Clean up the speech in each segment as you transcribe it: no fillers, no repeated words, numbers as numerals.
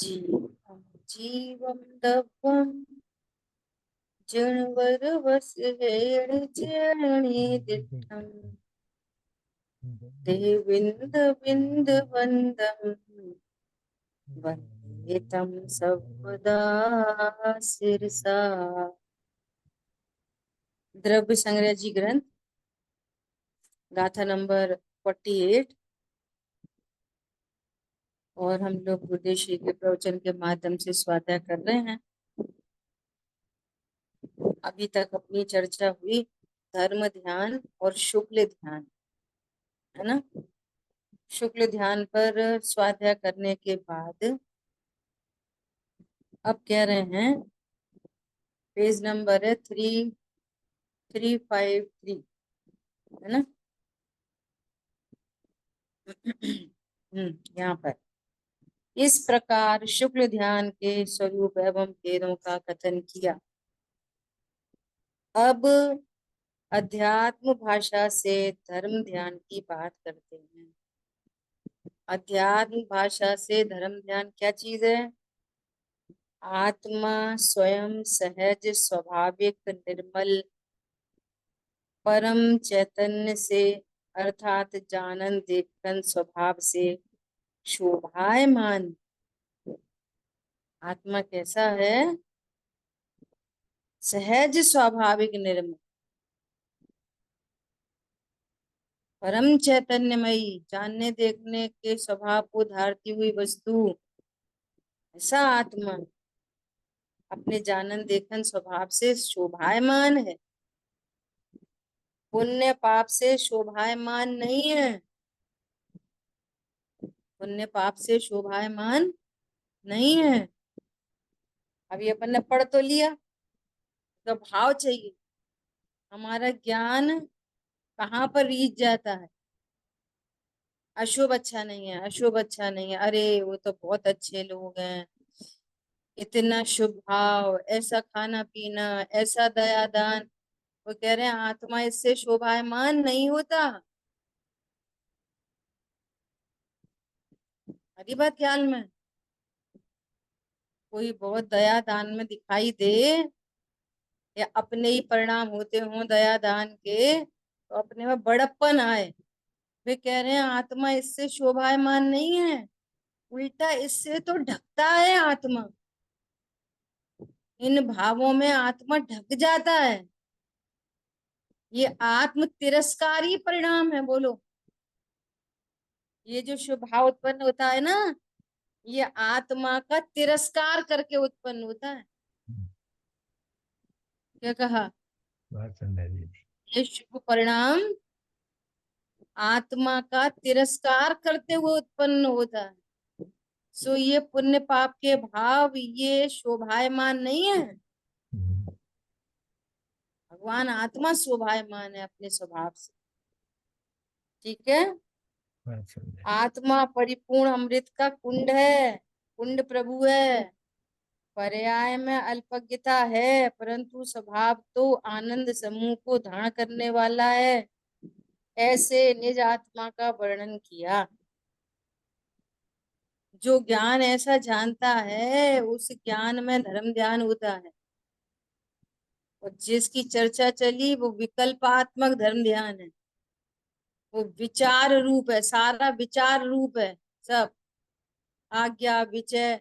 जीवं जीवं दवं जणवरवसेण चरणिदिष्टम् देविन्दविन्दवन्दं वन्दे तं सर्वदा शिरसा। द्रव्य संग्रह जी ग्रंथ गाथा नंबर 48। और हम लोग गुरुदेव श्री के प्रवचन के माध्यम से स्वाध्याय कर रहे हैं। अभी तक अपनी चर्चा हुई धर्म ध्यान और शुक्ल ध्यान, है ना। शुक्ल ध्यान पर स्वाध्याय करने के बाद अब कह रहे हैं, पेज नंबर है 3353, है ना। यहाँ पर इस प्रकार शुक्ल ध्यान के स्वरूप एवं भेदों का कथन किया। अब अध्यात्म भाषा से धर्म ध्यान की बात करते हैं। अध्यात्म भाषा से धर्म ध्यान क्या चीज है? आत्मा स्वयं सहज स्वाभाविक निर्मल परम चैतन्य से अर्थात जानन देखन स्वभाव से शोभायमान। आत्मा कैसा है? सहज स्वाभाविक निर्मल परम चैतन्यमयी, जानने देखने के स्वभाव को धारती हुई वस्तु, ऐसा आत्मा अपने जानन देखन स्वभाव से शोभायमान है। पुण्य पाप से शोभायमान नहीं है। पुण्य पाप से शोभायमान नहीं है। अभी अपन ने पढ़ तो लिया, तो भाव चाहिए। हमारा ज्ञान कहाँ पर रीच जाता है? अशुभ अच्छा नहीं है, अशुभ अच्छा नहीं है, अरे वो तो बहुत अच्छे लोग हैं, इतना शुभ भाव, ऐसा खाना पीना, ऐसा दया दान। वो कह रहे हैं आत्मा इससे शोभायमान नहीं होता। हरी बात ख्याल में। कोई बहुत दया दान में दिखाई दे या अपने ही परिणाम होते हों दया दान के, तो अपने में बड़प्पन आए। वे कह रहे हैं आत्मा इससे शोभायमान नहीं है, उल्टा इससे तो ढकता है। आत्मा इन भावों में आत्मा ढक जाता है। ये आत्म तिरस्कारी परिणाम है। बोलो, ये जो शुभ भाव उत्पन्न होता है ना, ये आत्मा का तिरस्कार करके उत्पन्न होता है। क्या कहा? ये शुभ परिणाम आत्मा का तिरस्कार करते हुए उत्पन्न होता है। सो ये पुण्य पाप के भाव ये शोभायमान नहीं है। भगवान आत्मा शोभायमान है अपने स्वभाव से। ठीक है। आत्मा परिपूर्ण अमृत का कुंड है, कुंड प्रभु है। पर्याय में अल्पज्ञता है, परंतु स्वभाव तो आनंद समूह को धारण करने वाला है। ऐसे निज आत्मा का वर्णन किया। जो ज्ञान ऐसा जानता है, उस ज्ञान में धर्म ध्यान होता है। और जिसकी चर्चा चली वो विकल्पात्मक धर्म ध्यान है। वो विचार रूप है, सारा विचार रूप है सब। आज्ञा विचय,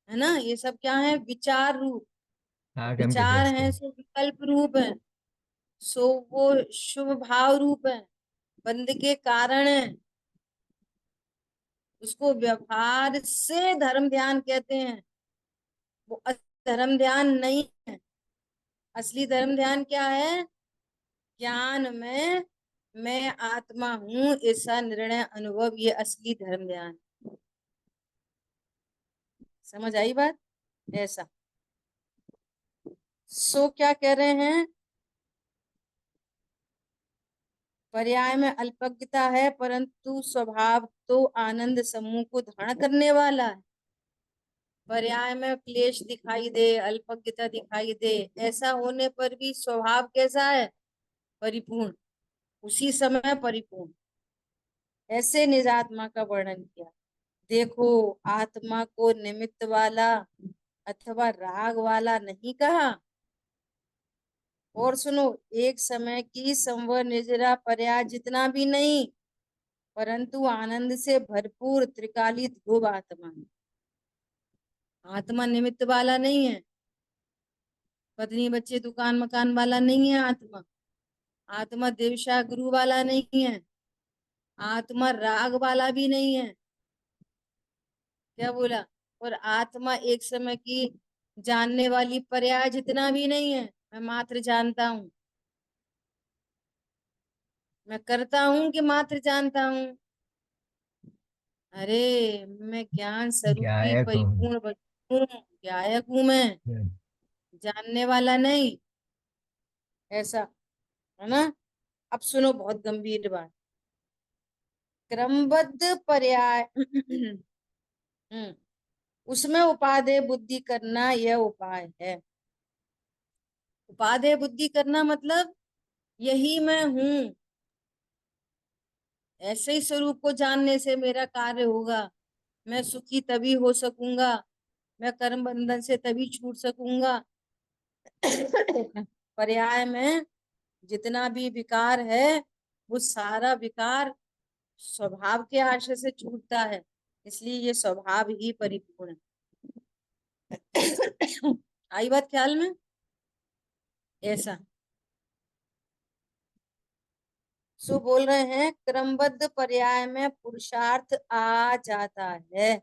है ना, ये सब क्या है? विचार रूप। आगम के विचार जैसे। है सो विकल्प रूप है, सो वो शुभ भाव रूप है, बंद के कारण है। उसको व्यवहार से धर्म ध्यान कहते हैं। वो धर्म ध्यान नहीं है। असली धर्म ध्यान क्या है? ज्ञान में मैं आत्मा हूं ऐसा निर्णय अनुभव, ये असली धर्म ध्यान। समझ आई बात? ऐसा। सो क्या कह रहे हैं? पर्याय में अल्पज्ञता है, परंतु स्वभाव तो आनंद समूह को धारण करने वाला है। पर्याय में क्लेश दिखाई दे, अल्पज्ञता दिखाई दे, ऐसा होने पर भी स्वभाव कैसा है? परिपूर्ण, उसी समय परिपूर्ण। ऐसे निजात्मा का वर्णन किया। देखो, आत्मा को निमित्त वाला अथवा राग वाला नहीं कहा। और सुनो, एक समय की संवर निजरा पर्याय जितना भी नहीं, परंतु आनंद से भरपूर त्रिकाली ध्रुव आत्मा है। आत्मा निमित्त वाला नहीं है, पत्नी बच्चे दुकान मकान वाला नहीं है आत्मा। आत्मा देवशा गुरु वाला नहीं है। आत्मा राग वाला भी नहीं है। क्या बोला? और आत्मा एक समय की जानने वाली पर्याय जितना भी नहीं है। मैं मात्र जानता हूँ। मैं करता हूँ कि मात्र जानता हूँ? अरे, मैं ज्ञान स्वरूप की गायक हूँ। परिपूर्ण वस्तु हूँ। गायक हूं मैं, जानने वाला नहीं। ऐसा है ना? अब सुनो, बहुत गंभीर बात। क्रमबद्ध पर्याय हम्म, उसमें उपादेय बुद्धि करना यह उपाय है। उपादेय बुद्धि करना मतलब यही मैं हूं। ऐसे ही स्वरूप को जानने से मेरा कार्य होगा। मैं सुखी तभी हो सकूंगा। मैं कर्म बंधन से तभी छूट सकूंगा। पर्याय में जितना भी विकार है, वो सारा विकार स्वभाव के आश्रय से छूटता है। इसलिए ये स्वभाव ही परिपूर्ण है। आई बात ख्याल में? ऐसा सो बोल रहे हैं, क्रमबद्ध पर्याय में पुरुषार्थ आ जाता है,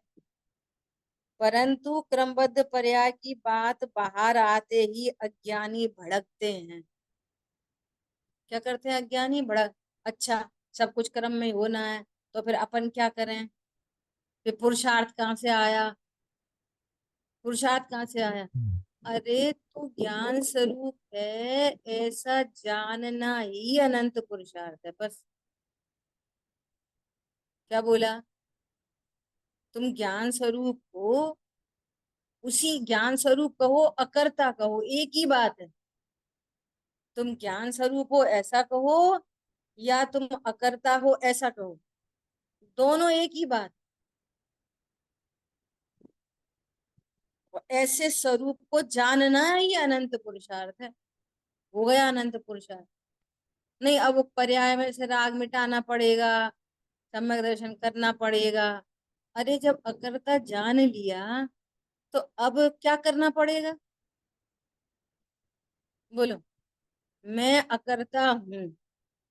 परंतु क्रमबद्ध पर्याय की बात बाहर आते ही अज्ञानी भड़कते हैं। क्या करते हैं अज्ञानी? भड़क, अच्छा, सब कुछ क्रम में होना है, तो फिर अपन क्या करें? फिर पुरुषार्थ कहाँ से आया? पुरुषार्थ कहाँ से आया? अरे, तू ज्ञान स्वरूप है, ऐसा जानना ही अनंत पुरुषार्थ है बस। क्या बोला? तुम ज्ञान स्वरूप हो, उसी ज्ञान स्वरूप कहो, अकर्ता कहो, एक ही बात है। तुम ज्ञान स्वरूप हो ऐसा कहो, या तुम अकर्ता हो ऐसा कहो, दोनों एक ही बात। और ऐसे स्वरूप को जानना ही अनंत पुरुषार्थ है। हो गया अनंत पुरुषार्थ। नहीं, अब वो पर्याय में से राग मिटाना पड़ेगा, सम्यक दर्शन करना पड़ेगा। अरे, जब अकर्ता जान लिया, तो अब क्या करना पड़ेगा? बोलो। मैं अकर्ता हूं,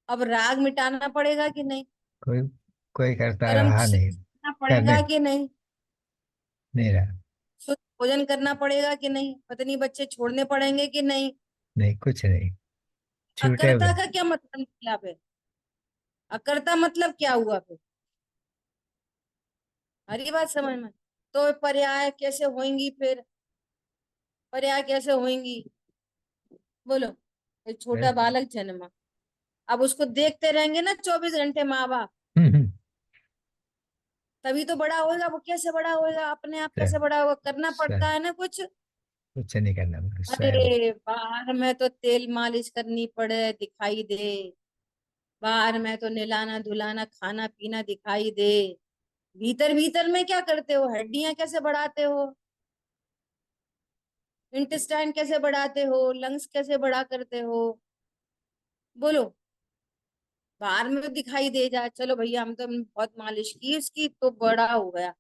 अब राग मिटाना पड़ेगा कि नहीं? कोई कोई करता कर्म रहा नहीं। करना करने पड़ेगा कि नहीं? नहीं रहा। शुद्ध भोजन करना पड़ेगा कि नहीं? पत्नी बच्चे छोड़ने पड़ेंगे कि नहीं? नहीं, कुछ नहीं। छूटे हुए। अकर्ता का क्या मतलब निकला फिर? अकर्ता मतलब क्या हुआ फिर? हरी बात समझ में? तो पर्याय कैसे होंगी फिर? पर्याय कैसे होंगी? बोलो। एक छोटा फिर- बालक जन्मा, अब उसको देखते रहेंगे ना 24 घंटे माँ बाप, तभी तो बड़ा होएगा। वो कैसे बड़ा होएगा? अपने आप फिर- कैसे बड़ा होगा? करना फिर- पड़ता है ना कुछ। कुछ नहीं करना पड़ेगा, स्वयं। अरे, बाहर में तो तेल मालिश करनी पड़े दिखाई दे, बाहर में तो नहलाना धुलाना खाना पीना दिखाई दे, भीतर भीतर में क्या करते हो? हड्डियां कैसे बढ़ाते हो? इंटेस्टाइन कैसे बढ़ाते हो? लंग्स कैसे बड़ा करते हो? बोलो। बाहर में दिखाई दे जाए, चलो भैया हम तो बहुत मालिश की उसकी तो बड़ा हो गया।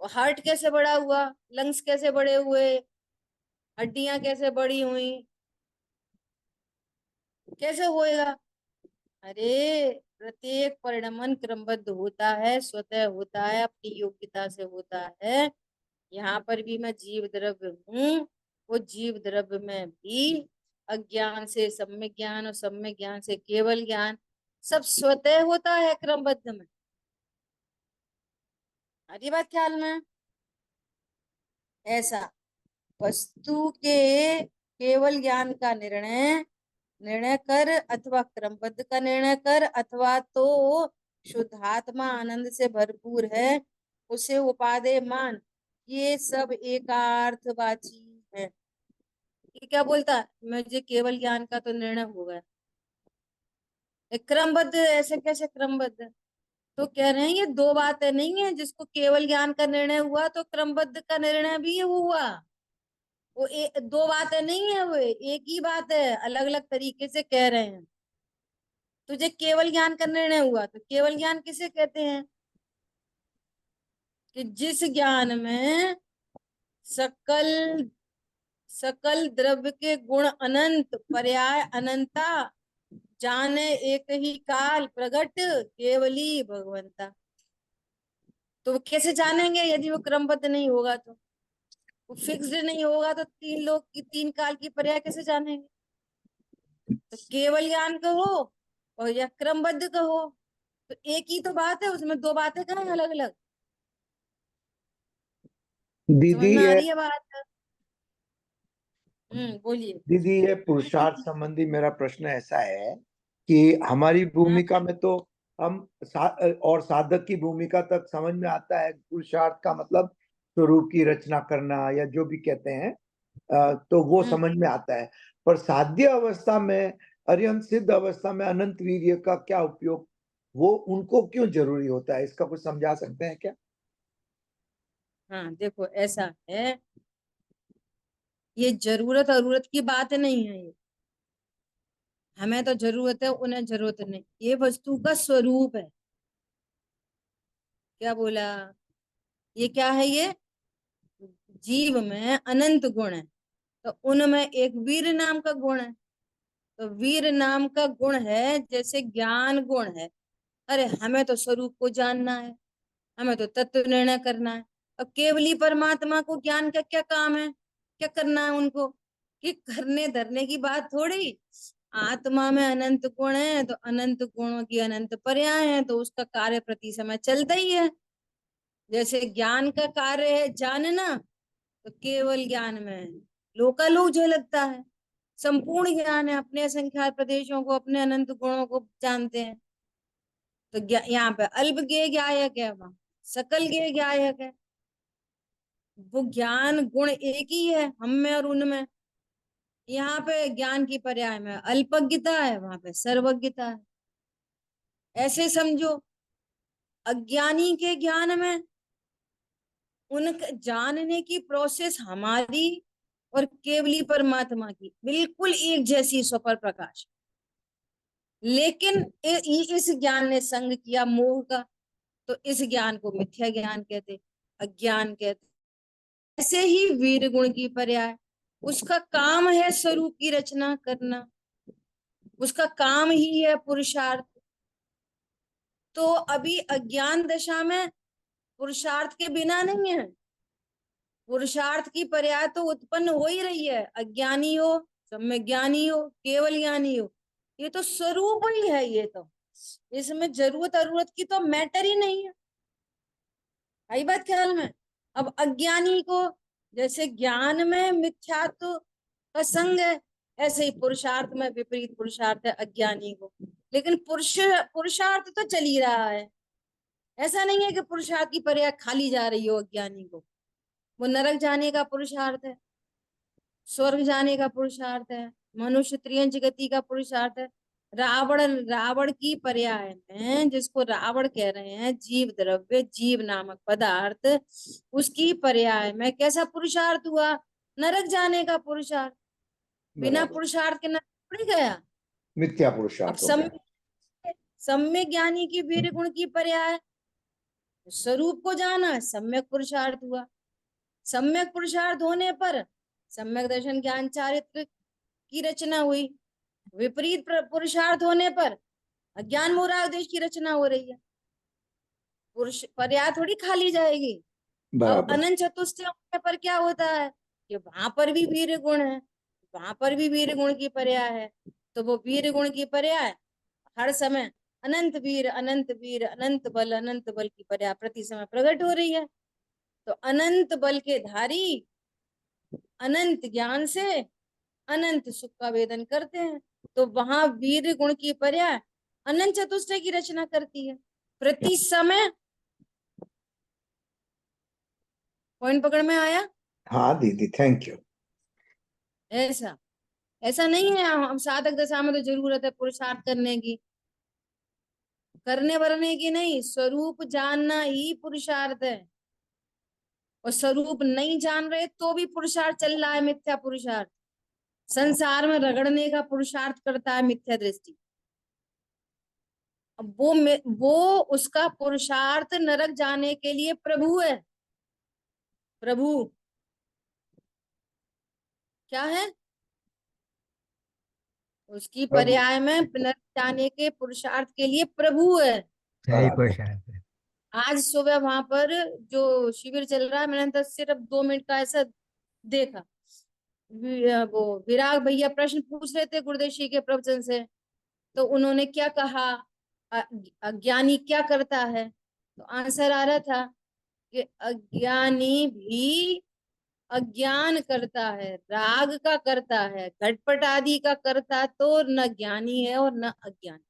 हार्ट कैसे बड़ा हुआ? लंग्स कैसे बड़े हुए? हड्डियां कैसे बड़ी हुई? कैसे होएगा? अरे, प्रत्येक परिणमन क्रमबद्ध होता है, स्वतः होता है, अपनी योग्यता से होता है। यहाँ पर भी मैं जीव द्रव्य हूँ। वो जीव द्रव्य में भी अज्ञान से सम्यक ज्ञान और सम्यक ज्ञान से केवल ज्ञान, सब स्वतः होता है क्रमबद्ध में। आधी बात ख्याल में? ऐसा वस्तु के केवल ज्ञान का निर्णय निर्णय कर, अथवा क्रमबद्ध का निर्णय कर, अथवा तो शुद्धात्मा आनंद से भरपूर है उसे उपादेय मान, ये सब एकार्थवाची है। ये क्या बोलता है? मुझे केवल ज्ञान का तो निर्णय हो गया। क्रमबद्ध ऐसे कैसे क्रमबद्ध? तो कह रहे हैं ये दो बातें नहीं है, जिसको केवल ज्ञान का निर्णय हुआ तो क्रमबद्ध का निर्णय भी वो हुआ। वो दो बातें नहीं है, वो एक ही बात है, अलग अलग तरीके से कह रहे हैं। तुझे केवल ज्ञान का निर्णय हुआ, तो केवल ज्ञान किसे कहते हैं? कि जिस ज्ञान में सकल सकल द्रव्य के गुण अनंत, पर्याय अनंता, जाने एक ही काल प्रगट केवली भगवंता। तो वो कैसे जानेंगे यदि वो क्रमबद्ध नहीं होगा? तो वो फिक्स्ड नहीं होगा तो तीन लोग की तीन काल की पर्याय कैसे जानेंगे? तो केवल ज्ञान कहो और या क्रमबद्ध कहो, तो एक ही तो बात है, उसमें दो बातें कहाँ हैं अलग अलग? समझ दीदी में आ ये रही है बात? बोलिए। दीदी ये पुरुषार्थ संबंधी मेरा प्रश्न ऐसा है कि हमारी हाँ भूमिका में तो हम और साधक की भूमिका तक समझ में आता है, पुरुषार्थ का मतलब स्वरूप की रचना करना या जो भी कहते हैं, तो वो हाँ समझ में आता है। पर साध्य अवस्था में, अरिहंत सिद्ध अवस्था में अनंत वीर्य का क्या उपयोग, वो उनको क्यों जरूरी होता है, इसका कुछ समझा सकते हैं क्या? हाँ, देखो ऐसा है, ये जरूरत जरूरत की बात नहीं है। ये हमें तो जरूरत है, उन्हें जरूरत नहीं, ये वस्तु का स्वरूप है। क्या बोला? ये क्या है? ये जीव में अनंत गुण है, तो उनमें एक वीर नाम का गुण है। तो वीर नाम का गुण है जैसे ज्ञान गुण है। अरे हमें तो स्वरूप को जानना है, हमें तो तत्व निर्णय करना है। और केवली परमात्मा को ज्ञान का क्या काम है, क्या करना है उनको? कि करने धरने की बात थोड़ी। आत्मा में अनंत गुण है, तो अनंत गुणों की अनंत पर्याय है, तो उसका कार्य प्रति समय चलता ही है। जैसे ज्ञान का कार्य है जानना, तो केवल ज्ञान में लोकालोक जो लगता है, संपूर्ण ज्ञान है, अपने असंख्यात प्रदेशों को, अपने अनंत गुणों को जानते हैं। तो यहाँ पे अल्प ज्ञेय ज्ञायक है, वहां सकल ज्ञेय ज्ञायक है। वो ज्ञान गुण एक ही है हम में और उनमें। यहाँ पे ज्ञान की पर्याय में अल्पज्ञता है, वहां पे सर्वज्ञता है। ऐसे समझो, अज्ञानी के ज्ञान में उनका जानने की प्रोसेस हमारी और केवली परमात्मा की बिल्कुल एक जैसी, स्वपर प्रकाश। लेकिन इस ज्ञान ने संग किया मोह का, तो इस ज्ञान को मिथ्या ज्ञान कहते, अज्ञान कहते। ऐसे ही वीर गुण की पर्याय, उसका काम है स्वरूप की रचना करना, उसका काम ही है पुरुषार्थ। तो अभी अज्ञान दशा में पुरुषार्थ के बिना नहीं है। पुरुषार्थ की पर्याय तो उत्पन्न हो ही रही है, अज्ञानी हो, सम्यक ज्ञानी हो, केवल ज्ञानी हो, ये तो स्वरूप ही है। ये तो इसमें जरूरत जरूरत की तो मैटर ही नहीं है। आई बात ख्याल में? अब अज्ञानी को जैसे ज्ञान में मिथ्यात्व का संग है, ऐसे ही पुरुषार्थ में विपरीत पुरुषार्थ है अज्ञानी को। लेकिन पुरुषार्थ तो चल ही रहा है। ऐसा नहीं है कि पुरुषार्थ की पर्याय खाली जा रही हो अज्ञानी को। वो नरक जाने का पुरुषार्थ है, स्वर्ग जाने का पुरुषार्थ है, मनुष्य त्रियंच गति का पुरुषार्थ है। रावण रावण की पर्याय में, जिसको रावण कह रहे हैं, जीव द्रव्य, जीव नामक पदार्थ, उसकी पर्याय में कैसा पुरुषार्थ हुआ? नरक जाने का पुरुषार्थ। बिना बराबर, पुरुषार्थ के नरक थोड़ी गया। मिथ्या अब पुरुषार्थ हो गया। सम्यक ज्ञानी की वीर गुण की पर्याय स्वरूप को जाना, सम्यक पुरुषार्थ हुआ। सम्यक पुरुषार्थ होने पर सम्यक दर्शन ज्ञान चारित्र की रचना हुई। विपरीत पुरुषार्थ होने पर अज्ञान मोराग देश की रचना हो रही है। पुरुष पर्याय थोड़ी खाली जाएगी। अब बराबर। अनंत चतुष्टय होने पर क्या होता है कि वहां पर भी वीर गुण है, वहां पर भी वीर गुण की पर्याय है। तो वो वीर गुण की पर्याय हर समय अनंत वीर अनंत बल की पर्याय प्रति समय प्रकट हो रही है। तो अनंत बल के धारी अनंत ज्ञान से अनंत सुख का वेदन करते हैं। तो वहां वीर गुण की पर्याय अनंत चतुष्टय की रचना करती है प्रति समय। पॉइंट पकड़ में आया? हाँ दीदी, थैंक यू। ऐसा ऐसा नहीं है हम साधक दशा में तो जरूरत है पुरुषार्थ करने की। करने वरने की नहीं, स्वरूप जानना ही पुरुषार्थ है। और स्वरूप नहीं जान रहे तो भी पुरुषार्थ चल रहा है, मिथ्या पुरुषार्थ। संसार में रगड़ने का पुरुषार्थ करता है मिथ्या दृष्टि। अब वो उसका पुरुषार्थ नरक जाने के लिए प्रभु है। प्रभु क्या है? उसकी प्रभु। पर्याय में नरक जाने के पुरुषार्थ के लिए प्रभु है। सही बराबर। पुरुषार्थ है। आज सुबह वहां पर जो शिविर चल रहा है, मैंने तो सिर्फ 2 मिनट का ऐसा देखा। वो विराग भैया प्रश्न पूछ रहे थे गुरुदेव श्री के प्रवचन से। तो उन्होंने क्या कहा, अज्ञानी क्या करता है? तो आंसर आ रहा था कि अज्ञानी भी अज्ञान करता है, राग का करता है, घटपट आदि का करता तो न ज्ञानी है और न अज्ञानी।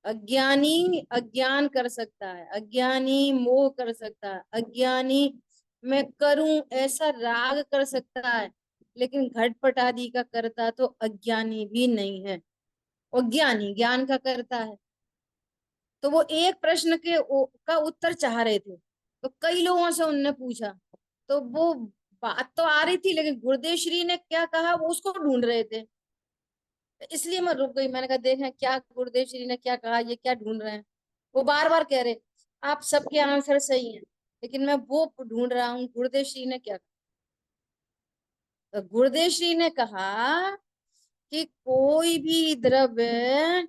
अज्ञानी अज्ञान कर सकता है, अज्ञानी मोह कर सकता है, अज्ञानी मैं करूं ऐसा राग कर सकता है, लेकिन घटपट आदि का करता तो अज्ञानी भी नहीं है। और ज्ञानी ज्ञान का करता है। तो वो एक प्रश्न का उत्तर चाह रहे थे, तो कई लोगों से उनने पूछा। तो वो बात तो आ रही थी, लेकिन गुरुदेव श्री ने क्या कहा वो उसको ढूंढ रहे थे। इसलिए मैं रुक गई, मैंने कहा देखें क्या गुरुदेव श्री ने क्या कहा, ये क्या ढूंढ रहे हैं। वो बार बार कह रहे आप सबके आंसर सही हैं, लेकिन मैं वो ढूंढ रहा हूँ गुरुदेव श्री ने क्या कहा। तो गुरुदेव श्री ने कहा कि कोई भी द्रव्य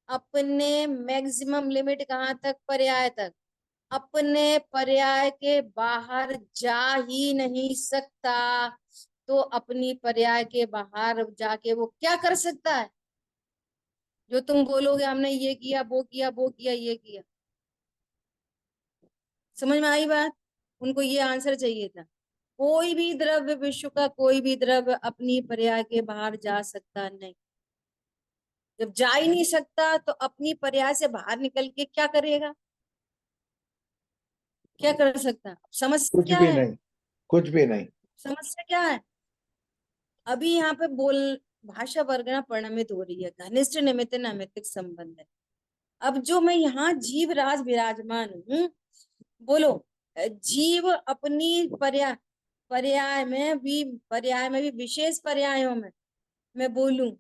अपने मैक्सिमम लिमिट कहाँ तक, पर्याय तक, अपने पर्याय के बाहर जा ही नहीं सकता। तो अपनी पर्याय के बाहर जाके वो क्या कर सकता है? जो तुम बोलोगे हमने ये किया वो किया वो किया ये किया। समझ में आई बात? उनको ये आंसर चाहिए था। कोई भी द्रव्य, विश्व का कोई भी द्रव्य अपनी पर्याय के बाहर जा सकता नहीं। जब जा ही नहीं सकता तो अपनी पर्याय से बाहर निकल के क्या करेगा? क्या कर सकता? समस्या कुछ क्या भी है? नहीं, कुछ भी नहीं। समस्या क्या है? अभी यहाँ पे बोल भाषा वर्गना परिणमित हो रही है, घनिष्ठ निमित्त नैमित्तिक संबंध है। अब जो मैं यहाँ जीव राज विराजमान हूँ, बोलो जीव अपनी पर्याय में भी विशेष पर्यायों में मैं बोलूं,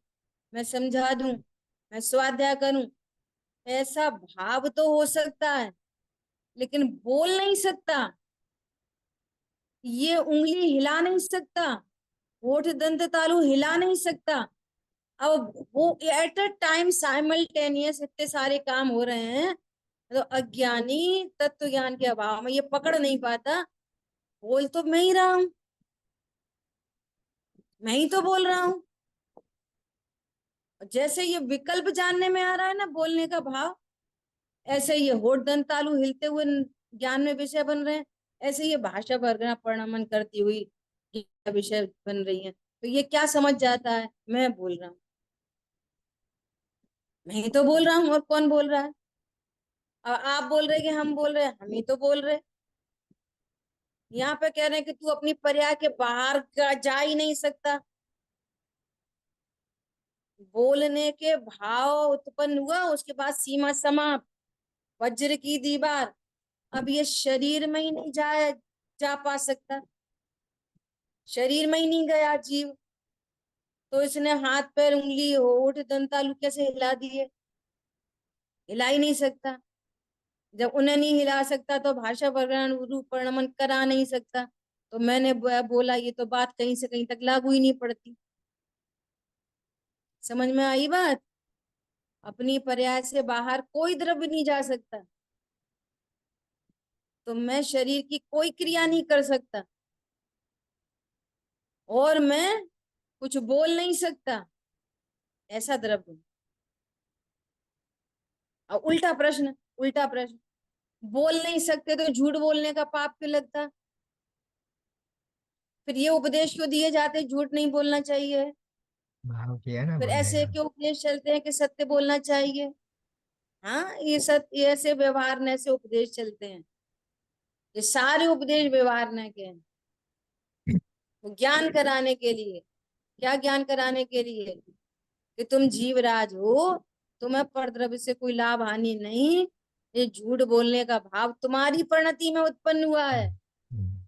मैं समझा दूं, मैं स्वाध्याय करूं, ऐसा भाव तो हो सकता है, लेकिन बोल नहीं सकता। ये उंगली हिला नहीं सकता, होठ दंत तालु हिला नहीं सकता। अब वो एट अ टाइम साइमल्टेनियस इतने सारे काम हो रहे हैं, तो अज्ञानी तत्व ज्ञान के अभाव में ये पकड़ नहीं पाता। बोल तो मैं ही रहा हूं, मैं ही तो बोल रहा हूं। जैसे ये विकल्प जानने में आ रहा है ना बोलने का भाव, ऐसे ये होठ दंत तालु हिलते हुए ज्ञान में विषय बन रहे हैं। ऐसे ये भाषा वर्गना परिणमन करती हुई विषय बन रही है। तो ये क्या समझ जाता है? मैं बोल रहा हूँ, मैं ही तो बोल रहा हूँ, और कौन बोल रहा है? आप बोल रहे कि हम बोल रहे हैं, हम ही तो बोल रहे। यहाँ पे कह रहे हैं कि तू अपनी पर्याय के बाहर जा ही नहीं सकता। बोलने के भाव उत्पन्न हुआ, उसके बाद सीमा समाप्त, वज्र की दीवार। अब ये शरीर में ही नहीं जा पा सकता, शरीर में ही नहीं गया जीव, तो इसने हाथ पैर उंगली होठ दंतालु कैसे हिला दिए? हिला ही नहीं सकता। जब उन्हें नहीं हिला सकता तो भाषा वर्णन रूप परिणमन करा नहीं सकता। तो मैंने बोला ये तो बात कहीं से कहीं तक लागू ही नहीं पड़ती। समझ में आई बात? अपनी पर्याय से बाहर कोई द्रव्य नहीं जा सकता, तो मैं शरीर की कोई क्रिया नहीं कर सकता, और मैं कुछ बोल नहीं सकता, ऐसा द्रव्य। और उल्टा प्रश्न, बोल नहीं सकते तो झूठ बोलने का पाप क्यों लगता? फिर ये उपदेश क्यों दिए जाते झूठ नहीं बोलना चाहिए? भाव किया ना फिर बोलने ऐसे का। क्यों उपदेश चलते हैं कि सत्य बोलना चाहिए? हाँ, ये सत्य, ऐसे व्यवहार न ऐसे उपदेश चलते हैं। ये सारे उपदेश व्यवहार न के हैं, वो ज्ञान कराने के लिए। क्या ज्ञान कराने के लिए? कि तुम जीवराज हो, तुम्हें परद्रव्य से कोई लाभ हानि नहीं, ये झूठ बोलने का भाव तुम्हारी परिणति में उत्पन्न हुआ है हम्म,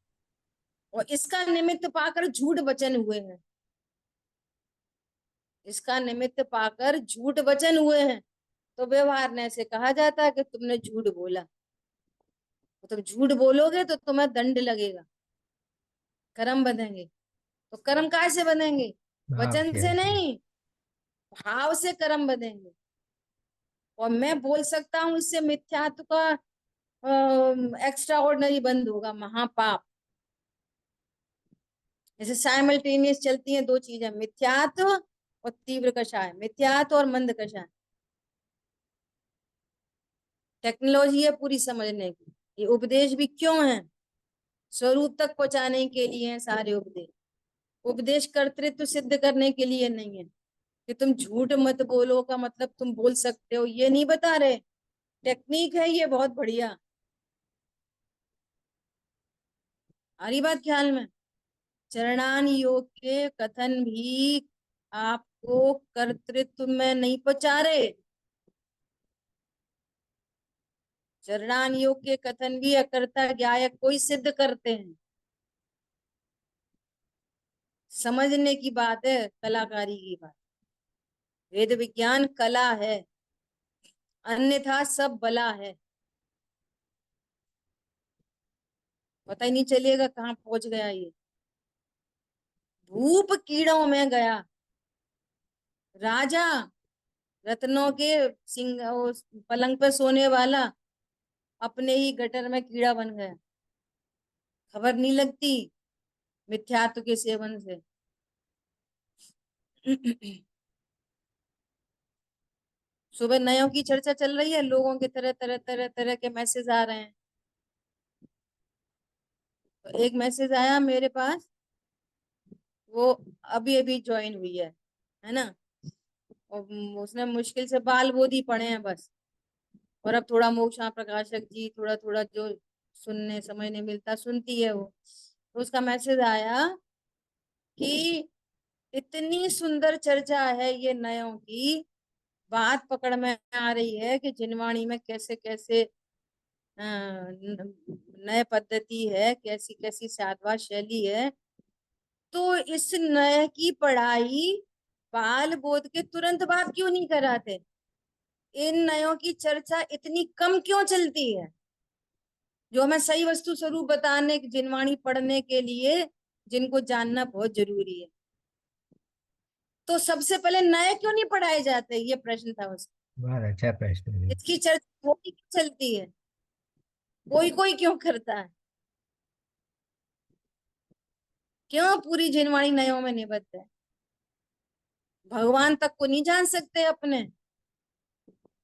और इसका निमित्त पाकर झूठ वचन हुए हैं, इसका निमित्त पाकर झूठ वचन हुए हैं। तो व्यवहार ने से कहा जाता है कि तुमने झूठ बोला, तो तुम झूठ बोलोगे तो तुम्हें दंड लगेगा, कर्म बंधेंगे। तो कर्म काय से बंधेंगे? भाव वचन किया से है। नहीं, भाव से कर्म बंधेंगे। और मैं बोल सकता हूँ इससे मिथ्यात्व का एक्स्ट्रा ऑर्डिनरी बंद होगा, महापाप। जैसे साइमल्टेनियस चलती हैं दो चीजें, मिथ्यात्व और तीव्र कषाय, मिथ्यात्व और मंद कषाय। टेक्नोलॉजी है पूरी समझने की। ये उपदेश भी क्यों है? स्वरूप तक पहुंचाने के लिए हैं सारे उपदेश। उपदेश कर्तृत्व सिद्ध करने के लिए नहीं है कि तुम झूठ मत बोलो का मतलब तुम बोल सकते हो, ये नहीं बता रहे। टेक्निक है ये बहुत बढ़िया। आ रही बात ख्याल में? चरणान योग के कथन भी आपको कर्तृत्व में नहीं पहुंचा रहे। चरणान योग के कथन भी अकर्ता ज्ञायक को ही सिद्ध करते हैं। समझने की बात है, कलाकारी की बात। वेद विज्ञान कला है, अन्यथा सब बला है। पता ही नहीं चलेगा कहाँ पहुंच गया ये। धूप कीड़ों में गया राजा, रत्नों के सिंह उस पलंग पे सोने वाला अपने ही गटर में कीड़ा बन गया। खबर नहीं लगती मिथ्यात्व के सेवन से। सुबह नयों की चर्चा चल रही है, लोगों के तरह तरह तरह तरह के मैसेज आ रहे हैं। तो एक मैसेज आया मेरे पास, वो अभी अभी ज्वाइन हुई है ना। और उसने मुश्किल से बाल बोधी पढ़े हैं बस, और अब थोड़ा मोक्षा प्रकाशक जी थोड़ा थोड़ा जो सुनने समझने मिलता सुनती है वो। तो उसका मैसेज आया कि इतनी सुंदर चर्चा है ये नयों की, बात पकड़ में आ रही है कि जिनवाणी में कैसे कैसे नए पद्धति है, कैसी कैसी साधवा शैली है। तो इस नए की पढ़ाई बाल बोध के तुरंत बाद क्यों नहीं कराते? इन नयों की चर्चा इतनी कम क्यों चलती है, जो हमें सही वस्तु स्वरूप बताने, जिनवाणी पढ़ने के लिए जिनको जानना बहुत जरूरी है। तो सबसे पहले नए क्यों नहीं पढ़ाए जाते, ये प्रश्न था उसका। बहुत अच्छा प्रश्न है। इसकी चर्चा होती क्यों चलती है, कोई कोई क्यों करता है? क्यों पूरी जिनवाणी नयों में निबद्ध है? भगवान तक को नहीं जान सकते अपने।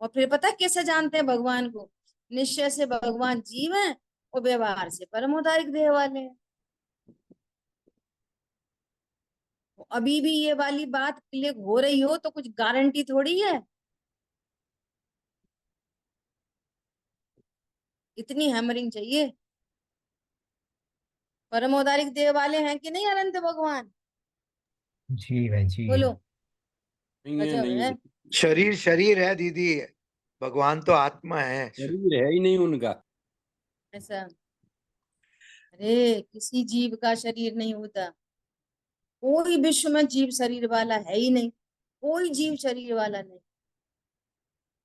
और फिर पता कैसे जानते हैं भगवान को? निश्चय से भगवान जीव है और व्यवहार से परमोदारिक देह वाले हैं। अभी भी ये वाली बात क्लिक हो रही हो तो कुछ गारंटी थोड़ी है। इतनी हैमरिंग चाहिए। परमोदारिक देह वाले हैं कि नहीं अनंत भगवान? जी है, जी है। बोलो। नहीं है, गजब नहीं है। है। शरीर शरीर है दीदी, भगवान तो आत्मा है। शरीर है ही नहीं उनका। ऐसा? अरे किसी जीव का शरीर नहीं होता। कोई विश्व में जीव शरीर वाला है ही नहीं। कोई जीव शरीर वाला नहीं।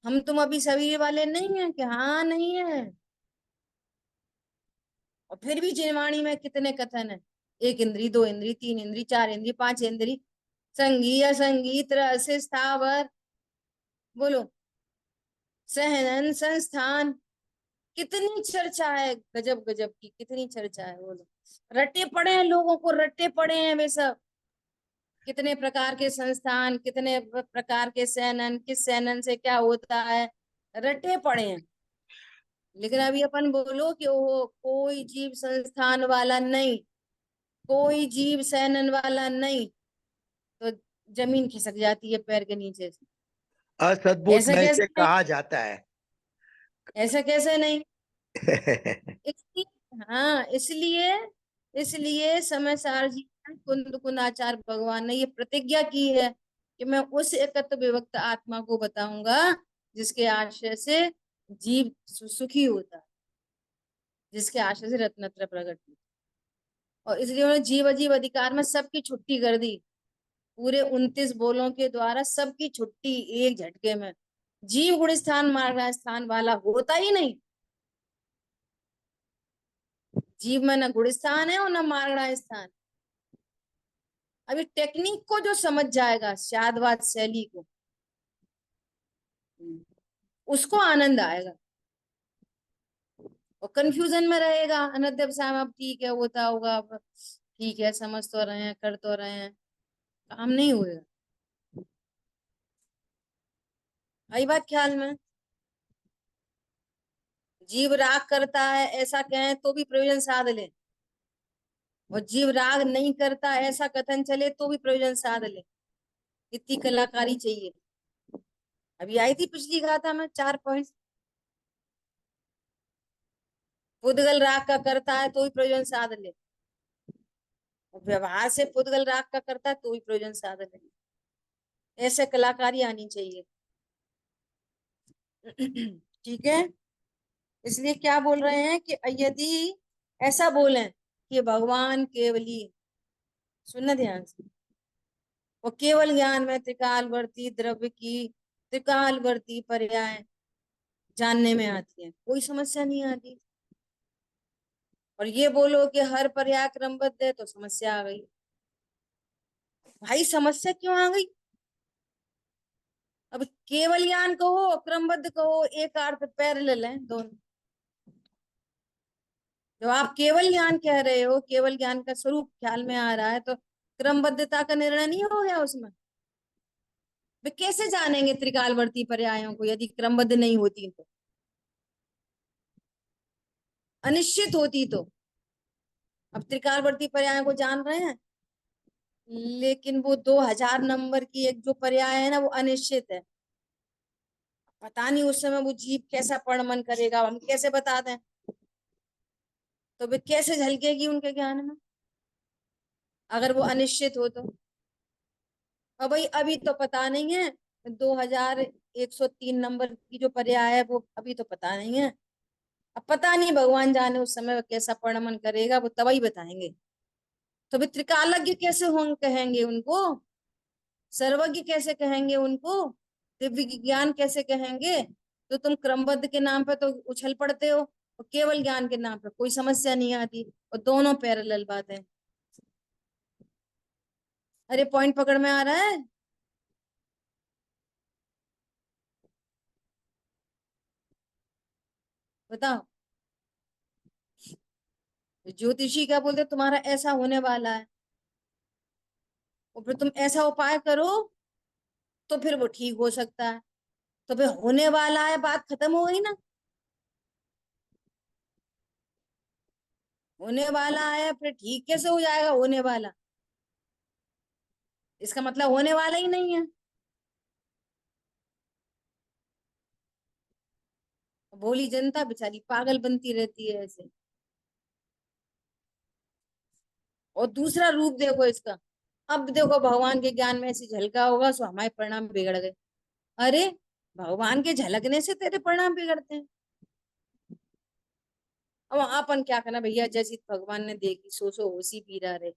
हम तुम अभी शरीर वाले नहीं है कि हाँ नहीं है। और फिर भी जिनवाणी में कितने कथन है, एक इंद्री, दो इंद्री, तीन इंद्री, चार इंद्री, पांच इंद्री, संगी असंगीत रस स्थावर, बोलो, सहनन संस्थान। कितनी चर्चा है, गजब गजब की कितनी चर्चा है। बोलो, रट्टे पड़े हैं लोगों को, रट्टे पड़े हैं वे सब। कितने प्रकार के संस्थान, कितने प्रकार के सैनन, किस सैनन से क्या होता है, रटे पड़े हैं। लेकिन अभी अपन बोलो कि ओहो कोई जीव संस्थान वाला नहीं, कोई जीव सैनन वाला नहीं, तो जमीन खिसक जाती है पैर के नीचे से। असद्भुत ऐसा में कैसे से नहीं? कहा जाता है। ऐसा कैसे नहीं? हाँ, इसलिए इसलिए समय सार जी कुंद कुंदाचार भगवान ने ये प्रतिज्ञा की है कि मैं उस एकत्व विभक्त आत्मा को बताऊंगा जिसके आश्रय से जीव सुखी होता है, जिसके आश्रय से रत्नत्र प्रकट होता है। और इसलिए उन्होंने जीव अजीव अधिकार में सबकी छुट्टी कर दी, पूरे 29 बोलों के द्वारा सबकी छुट्टी एक झटके में। जीव गुण स्थान मार्ग स्थान वाला होता ही नहीं। जीव में न गुण स्थान है और न मार्गड़ा स्थान। अभी टेक्निक को जो समझ जाएगा, शादवाद शैली को, उसको आनंद आएगा। और कंफ्यूजन में रहेगा अनध्यवसाय में, अब ठीक है होता होगा, अब ठीक है समझ तो रहे हैं, कर तो रहे हैं, काम नहीं होगा। आई बात ख्याल में? जीव राग करता है ऐसा कहें तो भी प्रयोजन साध ले, और जीव राग नहीं करता ऐसा कथन चले तो भी प्रयोजन साध ले। इतनी कलाकारी चाहिए। अभी आई थी पिछली गाथा में 4 पॉइंट। पुद्गल राग का करता है तो भी प्रयोजन साध ले, और व्यवहार से पुद्गल राग का करता है तो भी प्रयोजन साध ले। ऐसे कलाकारी आनी चाहिए। ठीक है। इसलिए क्या बोल रहे हैं कि यदि ऐसा बोलें कि भगवान केवली, सुनना ध्यान से, वो केवल ज्ञान में त्रिकालवर्ती द्रव्य की त्रिकालवर्ती पर्याय जानने में आती है, कोई समस्या नहीं आती। और ये बोलो कि हर पर्याय क्रमबद्ध है तो समस्या आ गई। भाई समस्या क्यों आ गई? अब केवल ज्ञान कहो क्रमबद्ध कहो, एक अर्थ पैरेलल है दोनों। जब आप केवल ज्ञान कह रहे हो, केवल ज्ञान का स्वरूप ख्याल में आ रहा है, तो क्रमबद्धता का निर्णय नहीं हो गया उसमें? वे कैसे जानेंगे त्रिकालवर्ती पर्यायों को यदि क्रमबद्ध नहीं होती तो, अनिश्चित होती तो? अब त्रिकालवर्ती पर्यायों को जान रहे हैं, लेकिन वो 2000 नंबर की एक जो पर्याय है ना, वो अनिश्चित है। पता नहीं उस समय वो जीव कैसा परिणमन करेगा, हम कैसे बता दें? तो वे कैसे झलकेगी उनके ज्ञान में अगर वो अनिश्चित हो तो? अब भाई अभी तो पता नहीं है, 2103 नंबर की जो पर्याय है वो अभी तो पता नहीं है। अब पता नहीं, भगवान जाने उस समय वो कैसा परिणमन करेगा, वो तब ही बताएंगे। तो वे त्रिकालज्ञ कैसे होंगे कहेंगे उनको? सर्वज्ञ कैसे कहेंगे उनको? दिव्य ज्ञान कैसे कहेंगे? तो तुम क्रमबद्ध के नाम पे तो उछल पड़ते हो, और केवल ज्ञान के नाम पे कोई समस्या नहीं आती, और दोनों पैरेलल बात है। अरे पॉइंट पकड़ में आ रहा है? बताओ। ज्योतिषी क्या बोलते, तुम्हारा ऐसा होने वाला है, और फिर तुम ऐसा उपाय करो तो फिर वो ठीक हो सकता है। तो फिर होने वाला है, बात खत्म हो गई ना। होने वाला है, फिर ठीक कैसे हो जाएगा होने वाला? इसका मतलब होने वाला ही नहीं है। भोली जनता बेचारी पागल बनती रहती है ऐसे। और दूसरा रूप देखो इसका। अब देखो भगवान के ज्ञान में ऐसी झलका होगा सो हमारे परिणाम बिगड़ गए। अरे भगवान के झलकने से तेरे परिणाम बिगड़ते हैं। अब अपन क्या करना भैया, जैसी भगवान ने देखी सो उसी पी रहा रहे।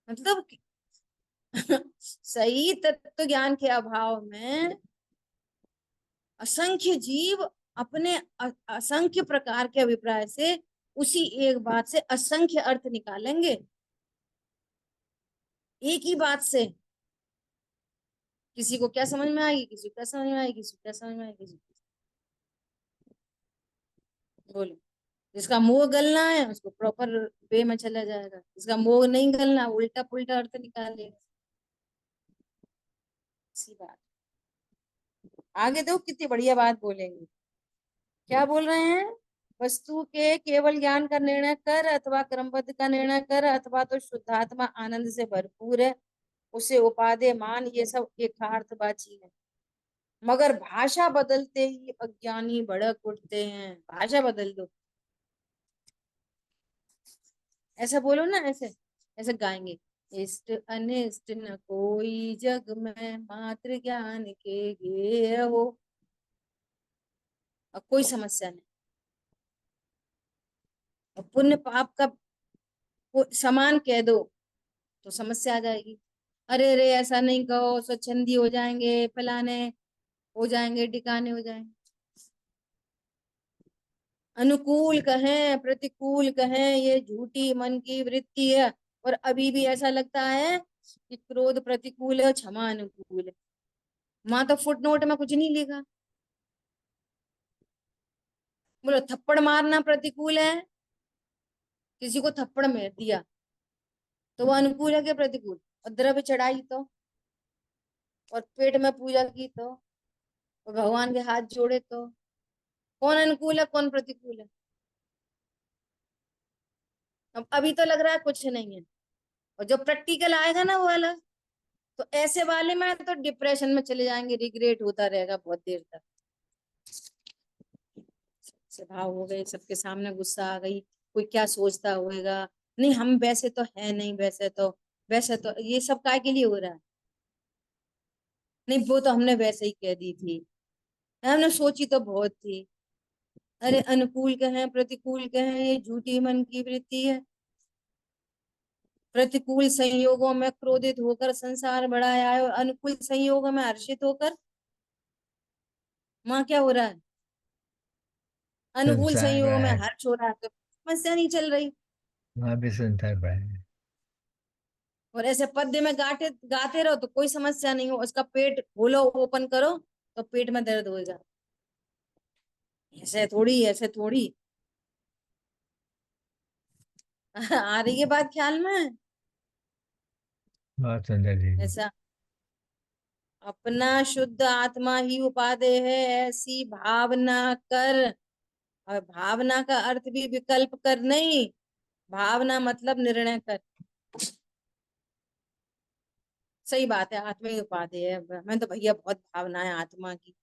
मतलब सही तत्व ज्ञान के अभाव में असंख्य जीव अपने असंख्य प्रकार के अभिप्राय से उसी एक बात से असंख्य अर्थ निकालेंगे। एक ही बात से किसी को क्या समझ में आएगी, किसी को क्या समझ में आएगी, किसी को क्या समझ में आएगी, किसी को बोलो। जिसका मुंह गलना है उसको प्रॉपर वे में चला जाएगा, जिसका मुंह नहीं गलना उल्टा पुल्टा अर्थ निकालेगा। इसी बात आगे देखो कितनी बढ़िया बात बोलेंगे। क्या बोल रहे हैं? वस्तु के केवल ज्ञान का निर्णय कर, अथवा क्रमबद्ध का निर्णय कर, अथवा तो शुद्धात्मा आनंद से भरपूर है उसे उपादेय मान, ये सब यथार्थवाची है। मगर भाषा बदलते ही अज्ञानी भड़क उठते हैं। भाषा बदल दो, ऐसा बोलो ना, ऐसे ऐसे गाएंगे। इष्ट अनिष्ट न कोई जग में, मात्र ज्ञान के गे हो। अब कोई समस्या नहीं। और पुण्य पाप का समान कह दो तो समस्या आ जाएगी। अरे रे ऐसा नहीं कहो, स्वच्छंदी हो जाएंगे, फलाने हो जाएंगे, टिकाने हो जाएंगे। अनुकूल कहें प्रतिकूल कहें, ये झूठी मन की वृत्ति है। और अभी भी ऐसा लगता है कि क्रोध प्रतिकूल है, क्षमा अनुकूल है। माँ तो फुटनोट में कुछ नहीं लिखा। बोलो थप्पड़ मारना प्रतिकूल है, किसी को थप्पड़ मार दिया तो वो अनुकूल है क्या प्रतिकूल? और द्रव्य चढ़ाई तो, और पेट में पूजा की तो, और भगवान के हाथ जोड़े तो, कौन अनुकूल है कौन प्रतिकूल है? अब अभी तो लग रहा है कुछ नहीं है, और जो प्रैक्टिकल आएगा ना वो अलग। तो ऐसे वाले में तो डिप्रेशन में चले जाएंगे, रिग्रेट होता रहेगा बहुत देर तक। से भाव हो गए, सबके सामने गुस्सा आ गई, कोई क्या सोचता होगा, नहीं हम वैसे तो है नहीं, वैसे तो ये सब काय के लिए हो रहा है? नहीं वो तो हमने वैसे ही कह दी थी, हमने सोची तो बहुत थी। अरे अनुकूल कहें प्रतिकूल कहें, ये झूठी मन की वृत्ति है। प्रतिकूल संयोगों में क्रोधित होकर संसार बढ़ाया है, और अनुकूल संयोगों में हर्षित होकर माँ क्या हो रहा है? अनुकूल संसार संयोगों बड़ा में है, हर्ष हो रहा है, तो समस्या नहीं चल रही। वहां भी संसार बड़ा है। और ऐसे पद्य में गाते गाते रहो तो कोई समस्या नहीं हो, उसका पेट खोलो ओपन करो तो पेट में दर्द होगा। ऐसे थोड़ी, ऐसे थोड़ी। आ रही है बात ख्याल में? बहुत सुंदर दीदी। ऐसा अपना शुद्ध आत्मा ही उपादेय है, ऐसी भावना कर। और भावना का अर्थ भी विकल्प कर नहीं, भावना मतलब निर्णय कर। सही बात है, आत्मा ही उपादेय है। मैं तो भैया बहुत भावना है आत्मा की,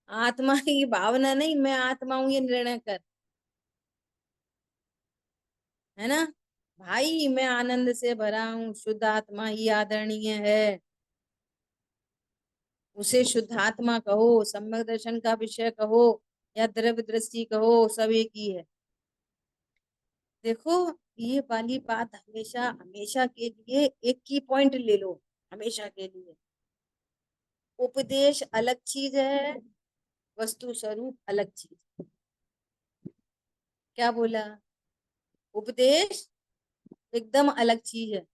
आत्मा की भावना नहीं, मैं आत्मा हूं ये निर्णय कर, है ना भाई? मैं आनंद से भरा हूँ, शुद्ध आत्मा ही आदरणीय है। उसे शुद्ध आत्मा कहो, सम्यक दर्शन का विषय कहो, या द्रव्य दृष्टि कहो, सब एक ही है। देखो ये वाली बात हमेशा हमेशा के लिए एक की पॉइंट ले लो, हमेशा के लिए। उपदेश अलग चीज है, वस्तु स्वरूप अलग चीज। क्या बोला? उपदेश एकदम अलग चीज है,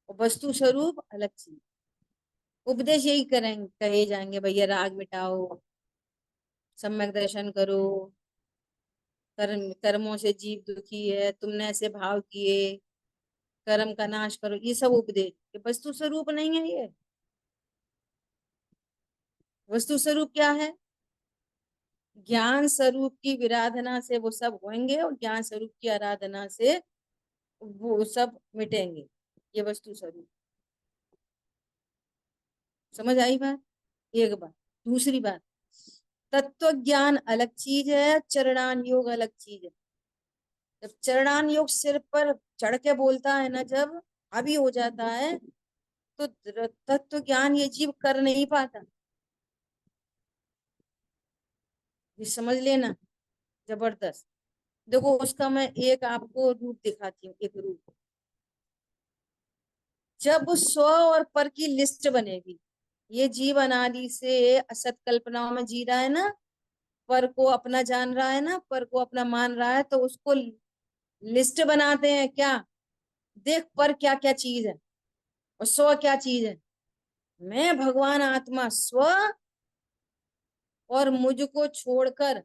और वस्तु स्वरूप अलग चीज। उपदेश यही करेंगे, कहे जाएंगे भैया राग मिटाओ, सम्यक दर्शन करो, कर्मों से जीव दुखी है, तुमने ऐसे भाव किए, कर्म का नाश करो, ये सब उपदेश। ये वस्तु स्वरूप नहीं है ये। वस्तु स्वरूप क्या है? ज्ञान स्वरूप की विराधना से वो सब होंगे, और ज्ञान स्वरूप की आराधना से वो सब मिटेंगे। ये वस्तु स्वरूप। समझ आई बात? एक बात। दूसरी बात, तत्व ज्ञान अलग चीज है, चरणान योग अलग चीज है। जब चरणान योग सिर पर चढ़ के बोलता है ना, जब हावी हो जाता है, तो तत्व ज्ञान ये जीव कर नहीं पाता। ये समझ लेना, जबरदस्त। देखो उसका मैं एक आपको रूप दिखाती हूँ, एक रूप। जब स्व और पर की लिस्ट बनेगी, ये जीव अनादि से असत कल्पनाओं में जी रहा है ना, पर को अपना जान रहा है ना, पर को अपना मान रहा है, तो उसको लिस्ट बनाते हैं क्या? देख पर क्या क्या चीज है, और स्व क्या चीज है। मैं भगवान आत्मा स्व, और मुझको छोड़कर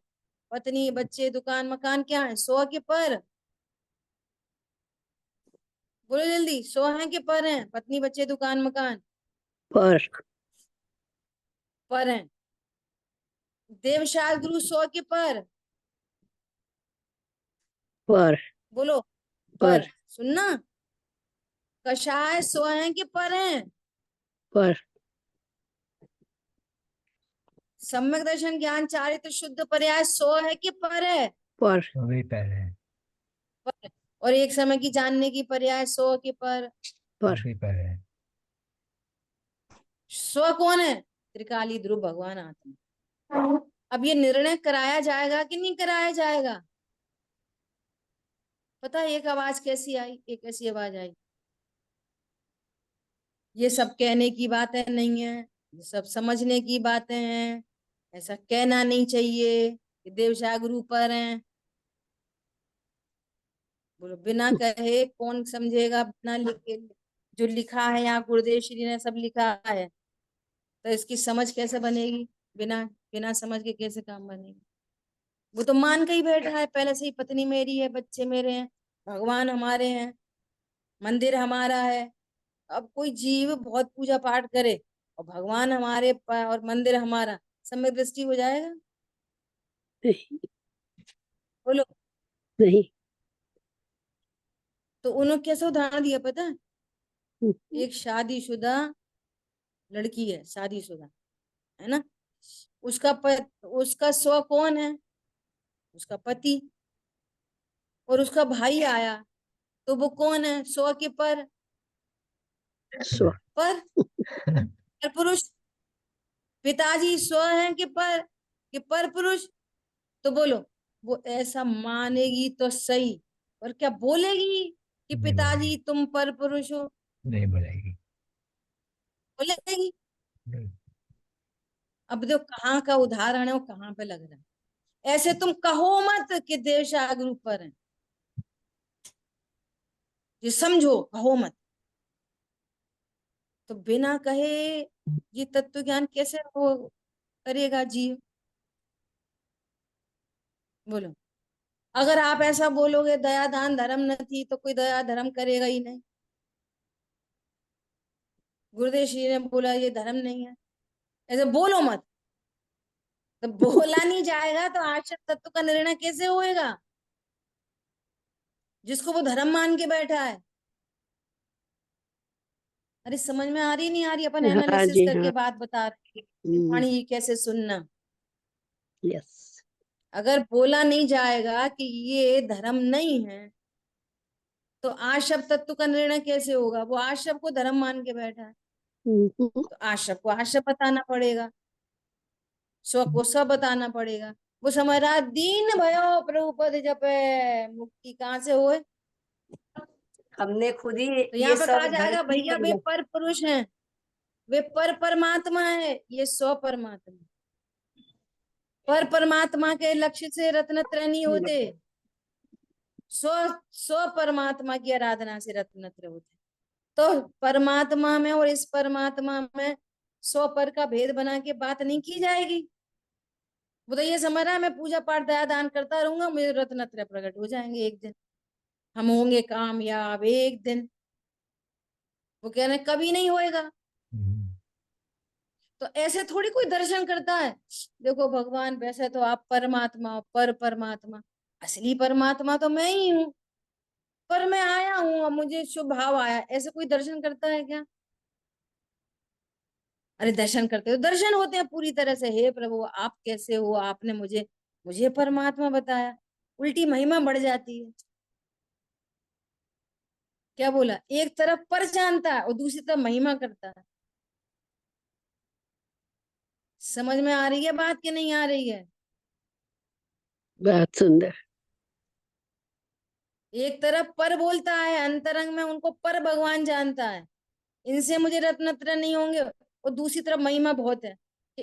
पत्नी बच्चे दुकान मकान क्या है? स्व के पर? बोलो जल्दी, स्व है कि पर है? पत्नी बच्चे दुकान मकान पर पर है। देवशाल गुरु स्व के पर? पर बोलो पर। पर सुनना, कषाय स्व है कि पर है? पर सम्यक दर्शन ज्ञान चारित्र शुद्ध पर्याय स्व है कि पर है? पर वो भी पहले है। पर है। और एक समय की जानने की पर्याय सौ के पर। पर उसी पर है। स्व कौन है? त्रिकाली ध्रुव भगवान आत्मा। अब ये निर्णय कराया जाएगा कि नहीं कराया जाएगा? पता है एक आवाज कैसी आई, एक ऐसी आवाज आई, ये सब कहने की बातें नहीं है, ये सब समझने की बातें हैं, ऐसा कहना नहीं चाहिए कि देव जागरू पर हैं। बोलो बिना कहे कौन समझेगा, बिना लिखे, जो लिखा है यहाँ गुरुदेव श्री ने सब लिखा है, तो इसकी समझ कैसे बनेगी? बिना बिना समझ के कैसे काम बनेगी? वो तो मान के ही बैठा है पहले से ही, पत्नी मेरी है, बच्चे मेरे हैं, भगवान हमारे हैं, मंदिर हमारा है। अब कोई जीव बहुत पूजा पाठ करे और भगवान हमारे और मंदिर हमारा, सम्यक दृष्टि हो जाएगा? नहीं बोलो। नहीं। तो उन्होंने कैसे उदाहरण दिया पता है? हम्म, एक शादीशुदा लड़की है, शादीशुदा है ना, उसका स्व कौन है? उसका पति। और उसका भाई आया तो वो कौन है? स्व के पर। स्व पर पुरुष। पिताजी स्व है कि पर पुरुष? तो बोलो, वो ऐसा मानेगी तो सही, और क्या बोलेगी कि नहीं पिताजी बोलेगी। तुम पर पुरुष हो? नहीं बोलेगी। बोलेगी? नहीं। अब देखो कहाँ का उदाहरण है, वो कहाँ पे लग रहा है। ऐसे तुम कहो मत कि देवशागुरु पर है, ये समझो, कहो मत। तो बिना कहे ये तत्व ज्ञान कैसे हो करेगा जीव? बोलो। अगर आप ऐसा बोलोगे दया दान धर्म नहीं, तो कोई दया धर्म करेगा ही नहीं। गुरुदेव श्री ने बोला ये धर्म नहीं है, ऐसे बोलो मत। तो बोला नहीं जाएगा तो आश्रम तत्व का निर्णय कैसे होएगा, जिसको वो धर्म मान के बैठा है? अरे समझ में आ रही नहीं आ रही? अपन हाँ एनालिसिस जी करके हाँ। बात बता रहे हैं, वाणी कैसे सुनना। यस। अगर बोला नहीं जाएगा कि ये धर्म नहीं है, तो आशव तत्व का निर्णय कैसे होगा? वो आशव को धर्म मान के बैठा है, तो आशव को आशव बताना पड़ेगा, स्व को सब बताना पड़ेगा। वो समझ रहा दीन भयो प्रभुपद जपे, मुक्ति कहाँ से होए? हमने खुद ही तो यहाँ ये पे कहा सब धर्म जाएगा नहीं भैया वे समझा। पर पुरुष हैं, वे पर परमात्मा है, ये स्व परमात्मा। पर परमात्मा के लक्ष्य से रत्नत्रय नहीं होते, स्व स्व परमात्मा की आराधना से रत्नत्रय होते। तो परमात्मा में और इस परमात्मा में स्व पर का भेद बना के बात नहीं की जाएगी। वो तो ये समझ रहा है मैं पूजा पाठ दया दान करता रहूंगा, मुझे रत्नत्रय प्रकट हो जाएंगे एक दिन, हम होंगे कामयाब एक दिन। वो कह रहे कभी नहीं होएगा। तो ऐसे थोड़ी कोई दर्शन करता है। देखो भगवान, वैसे तो आप परमात्मा, पर परमात्मा, असली परमात्मा तो मैं ही हूँ, पर मैं आया हूँ, अब मुझे शुभ भाव आया, ऐसे कोई दर्शन करता है क्या? अरे दर्शन करते हो, दर्शन होते हैं पूरी तरह से, हे प्रभु आप कैसे हो, आपने मुझे मुझे परमात्मा बताया, उल्टी महिमा बढ़ जाती है। क्या बोला? एक तरफ पर जानता है और दूसरी तरफ महिमा करता है। समझ में आ रही है बात कि नहीं आ रही है? बहुत सुंदर। एक तरफ पर बोलता है, अंतरंग में उनको पर भगवान जानता है, इनसे मुझे रत्नत्रय नहीं होंगे, और दूसरी तरफ महिमा बहुत है कि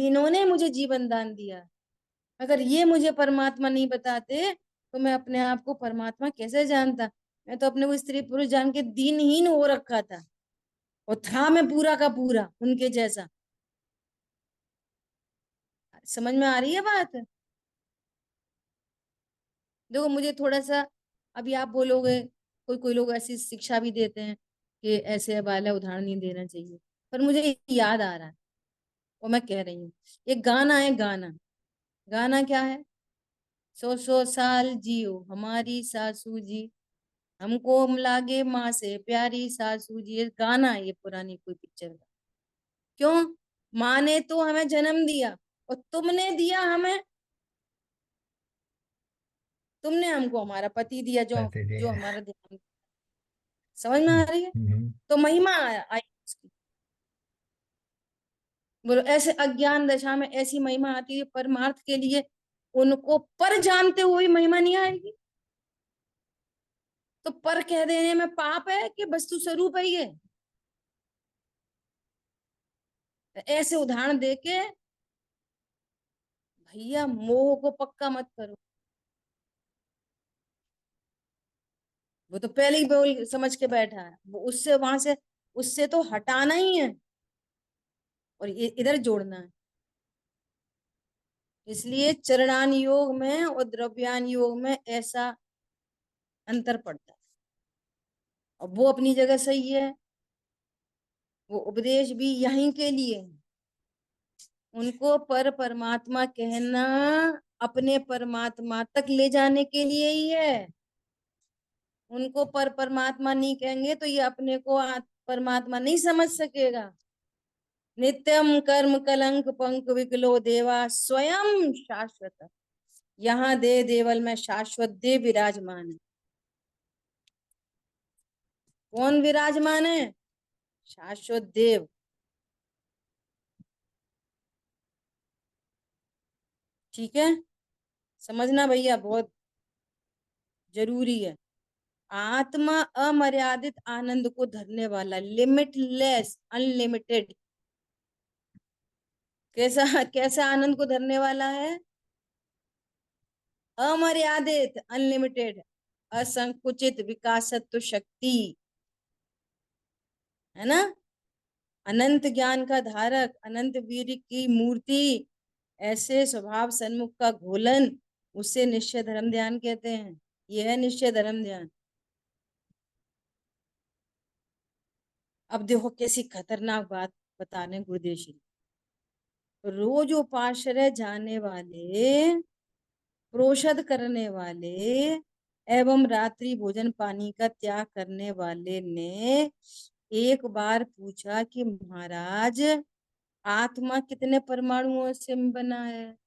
इन्होंने मुझे जीवन दान दिया। अगर ये मुझे परमात्मा नहीं बताते तो मैं अपने आप को परमात्मा कैसे जानता? मैं तो अपने को स्त्री पुरुष जान के दीनहीन हो रखा था, और था मैं पूरा का पूरा उनके जैसा। समझ में आ रही है बात? देखो मुझे थोड़ा सा, अभी आप बोलोगे, कोई कोई लोग ऐसी शिक्षा भी देते हैं कि ऐसे वाला उदाहरण नहीं देना चाहिए, पर मुझे याद आ रहा है वो मैं कह रही हूँ। एक गाना है, गाना, गाना क्या है? 100 100 साल जियो हमारी सासू जी, हमको लागे माँ से प्यारी सासू जी। ये गाना है, ये पुरानी कोई पिक्चर का। क्यों? माँ ने तो हमें जन्म दिया, और तुमने दिया हमें, तुमने हमको हमारा पति दिया जो पति दिया। जो हमारा ध्यान, समझ में आ रही है? हम्म, तो महिमा आई उसकी। बोलो ऐसे अज्ञान दशा में ऐसी महिमा आती है परमार्थ के लिए, उनको पर जानते हुए महिमा नहीं आएगी। तो पर कह देने में पाप है कि वस्तु स्वरूप है ये? ऐसे उदाहरण देके भैया मोह को पक्का मत करो। वो तो पहले ही बोल समझ के बैठा है, वो उससे वहां से उससे तो हटाना ही है और इधर जोड़ना है। इसलिए चरणान योग में और द्रव्यान योग में ऐसा अंतर पड़ता है। और वो अपनी जगह सही है, वो उपदेश भी यहीं के लिए है। उनको पर परमात्मा कहना अपने परमात्मा तक ले जाने के लिए ही है। उनको पर परमात्मा नहीं कहेंगे तो ये अपने को परमात्मा नहीं समझ सकेगा। नित्यम कर्म कलंक पंक विकलो देवा स्वयं शाश्वत, यहाँ दे देवल में शाश्वत देव विराजमान है। कौन विराजमान है? शाश्वत देव। ठीक है, समझना भैया, बहुत जरूरी है। आत्मा अमर्यादित आनंद को धरने वाला, लिमिटलेस, अनलिमिटेड। कैसा कैसा आनंद को धरने वाला है? अमर्यादित, अनलिमिटेड, असंकुचित विकासत्व शक्ति, है ना? अनंत ज्ञान का धारक, अनंत वीर की मूर्ति, ऐसे स्वभाव सन्मुख का घोलन, उसे निश्चय धर्म ध्यान कहते हैं। यह है निश्चय धर्म ध्यान। अब देखो कैसी खतरनाक बात बता रहे गुरुदेव श्री। रोज उपाश्रय जाने वाले, प्रोषद करने वाले एवं रात्रि भोजन पानी का त्याग करने वाले ने एक बार पूछा कि महाराज आत्मा कितने परमाणुओं से बना है?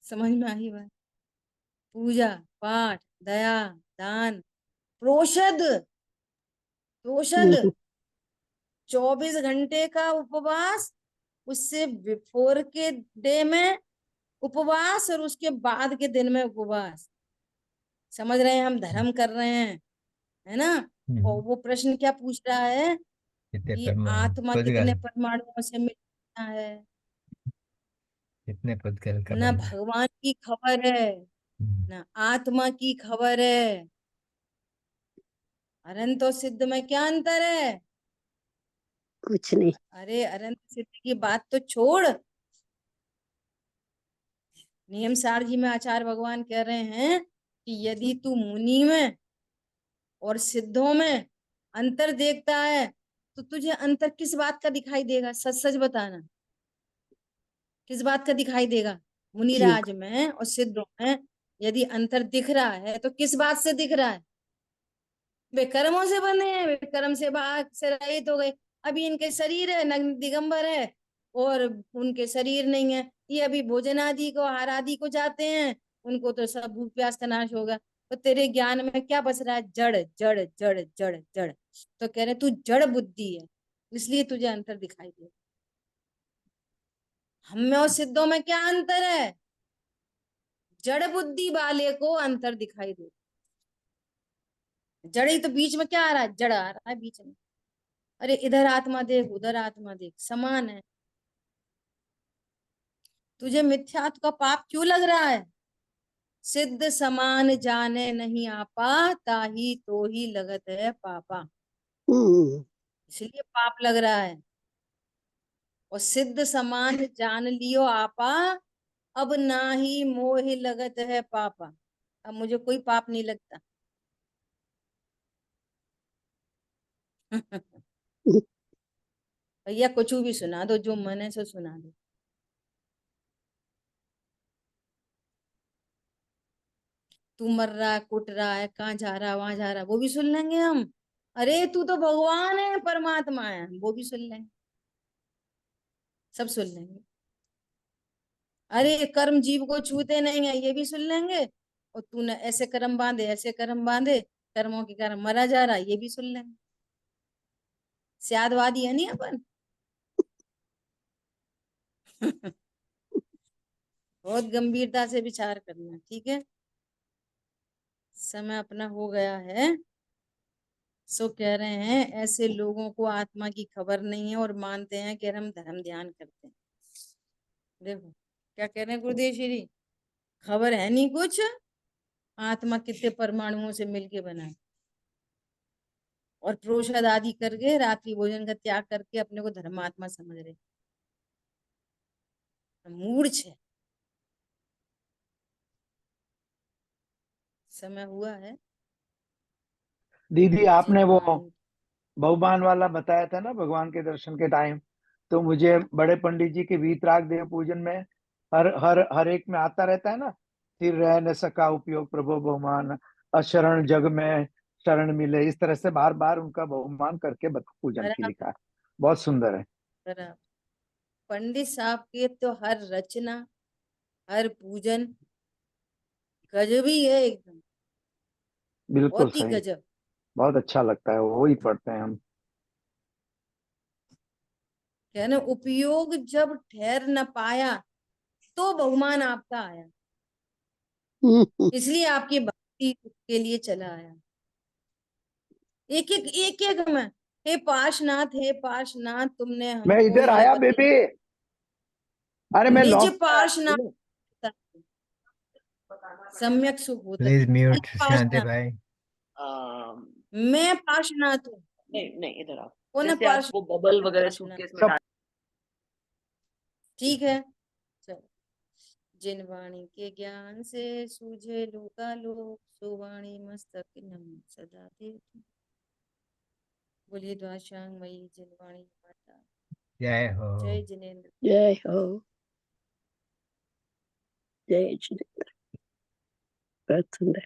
समझ में आई बात? पूजा पाठ दया दान प्रोषद, प्रोषद, हम्म, 24 घंटे का उपवास, उससे बिफोर के डे में उपवास और उसके बाद के दिन में उपवास। समझ रहे हैं? हम धर्म कर रहे हैं, है ना? और वो प्रश्न क्या पूछ रहा है कितने कि परमाणु आत्मा खुद कितने गल परमाणुओं से मिलता है? कितने खुद गल का ना बंद है। भगवान की खबर है, हम्म, ना आत्मा की खबर है। अनंत और सिद्ध में क्या अंतर है? कुछ नहीं। अरे अनंत सिद्ध की बात तो छोड़, नियम सार जी में आचार्य भगवान कह रहे हैं कि यदि तू मुनि में और सिद्धों में अंतर देखता है तो तुझे अंतर किस बात का दिखाई देगा? सच सच बताना, किस बात का दिखाई देगा? ठीक। मुनिराज में और सिद्धों में यदि अंतर दिख रहा है तो किस बात से दिख रहा है? वे कर्मों से बने हैं, वे कर्म से भाग से रहित हो गए। अभी इनके शरीर है, नग्न दिगंबर है, और उनके शरीर नहीं है। ये अभी भोजन आदि को, आहार आदि को जाते हैं, उनको तो सब भूख प्यास का नाश होगा। तो तेरे ज्ञान में क्या बस रहा है? जड़ जड़ जड़ जड़ जड़। तो कह रहे तू जड़ बुद्धि है, इसलिए तुझे अंतर दिखाई दे। हम में और सिद्धों में क्या अंतर है? जड़ बुद्धि वाले को अंतर दिखाई दे। जड़ ही तो बीच में क्या आ रहा है? जड़ आ रहा है बीच में। अरे इधर आत्मा देख, उधर आत्मा देख, समान है। तुझे मिथ्यात्व का पाप क्यों लग रहा है? सिद्ध समान जाने नहीं आपा, ताही तो ही लगत है पापा। हम्म, इसलिए पाप लग रहा है। और सिद्ध समान जान लियो आपा, अब ना ही मोह लगत है पापा। अब मुझे कोई पाप नहीं लगता। भैया कुछ भी सुना दो, जो मन है सो सुना दो। तू मर रहा है, कुट रहा है, कहाँ जा रहा है, वहां जा रहा है, वो भी सुन लेंगे हम। अरे तू तो भगवान है, परमात्मा है, वो भी सुन लेंगे, सब सुन लेंगे। अरे कर्म जीव को छूते नहीं है, ये भी सुन लेंगे। और तूने ऐसे कर्म बांधे, ऐसे कर्म बांधे, कर्मों के कारण मरा जा रहा, ये भी सुन लेंगे। स्यादवादी है नहीं अपन। बहुत गंभीरता से विचार करना, ठीक है। समय अपना हो गया है। सो कह रहे हैं ऐसे लोगों को आत्मा की खबर नहीं है और मानते हैं कि हम धर्म ध्यान करते हैं। देखो क्या कह रहे हैं गुरुदेव श्री, खबर है नहीं कुछ, आत्मा कितने परमाणुओं से मिलके बना है। और प्रोषद आदि करके रात्रि भोजन का त्याग करके अपने को धर्मात्मा समझ रहे। मूर्छ है। समय हुआ है। दीदी आपने वो जिनवाणी बहुमान वाला बताया था ना भगवान के दर्शन के टाइम, तो मुझे बड़े पंडित जी के वीतराग देव पूजन में हर एक में आता रहता है ना, फिर रह न सका उपयोग प्रभु बहुमान, अशरण जग में शरण मिले, इस तरह से बार बार उनका बहुमान करके पूजन की लिखा है। बहुत सुंदर है। बराबर। पंडित साहब के तो हर रचना, हर पूजन गजब ही है एकदम, बिल्कुल बहुत ही सही, गजब। बहुत अच्छा लगता है, वो ही पढ़ते हैं हम। कहने उपयोग जब ठहर न पाया तो बहुमान आपका आया, इसलिए आपकी भक्ति के लिए चला आया। एक एक में, हे पार्शनाथ, हे पार्शनाथ, तुमने मैं हमको इधर ये आया बता, बेबी, अरे मैं निज लॉक में पार्शनाथ आया। सम्यक सुख होता प्लीज है। म्यूट शांति पार्शनाथ, भाई। मैं पार्शनाथ हूँ। नहीं नहीं, इधर आओ। कौन है जैसे आप वो बबल वगैरह पार्शनाथ? सूटकेस में सब डाल। ठीक है चलो। जिन वाणी के ज्ञान से सूझे लोकालोक, सो वाणी मस्तक नम सदा देती। बोलिए द्वाशांग मई जिनवाणी माता। जय हो। जय जिनेन्द्र। जय हो। जय श्री। बहुत सुंदर।